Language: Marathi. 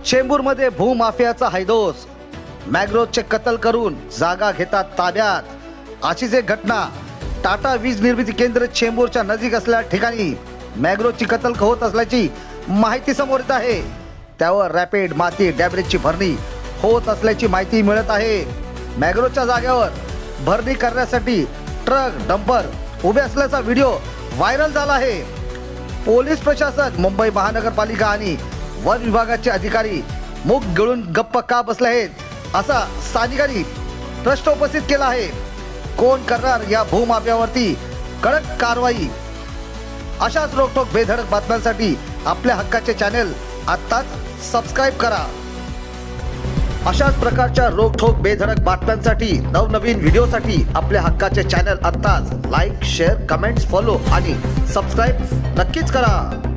चेंबूरमध्ये भूमाफियाचा हैदोस, मॅग्रोवचे कत्ल करून जागा घेतात ताब्यात। अशीच एक घटना टाटा वीज निर्मिती केंद्र चेंबूरच्या नजीक असलेल्या ठिकाणी मॅग्रोवची कत्ल होत असल्याची माहिती समोर येत आहे। त्यावर रॅपिड माती डॅब्रेजची भरणी होत असल्याची माहिती मिळत आहे। मॅग्रोवच्या जागेवर भरणी करण्यासाठी ट्रक डंपर उभे असल्याचा व्हिडिओ व्हायरल झाला आहे। पोलीस प्रशासन, मुंबई महानगरपालिका आणि वन विभागाचे अधिकारी मुख गिळून गप्प का बसले आहेत असा स्थानिकांनी प्रश्न उपस्थित केला आहे। कोण करणार या भूमाफियावरती कडक कारवाई? अशाच रोखोक बेधडक बातम्यांसाठी आपल्या हक्काचे चॅनल आत्ताच सबस्क्राईब करा। अशाच प्रकारच्या रोखोक बेधडक बातम्यांसाठी नवनवीन व्हिडिओसाठी आपल्या हक्काचे चॅनल आत्ताच लाईक, शेअर, कमेंट्स, फॉलो आणि सबस्क्राईब नक्कीच करा।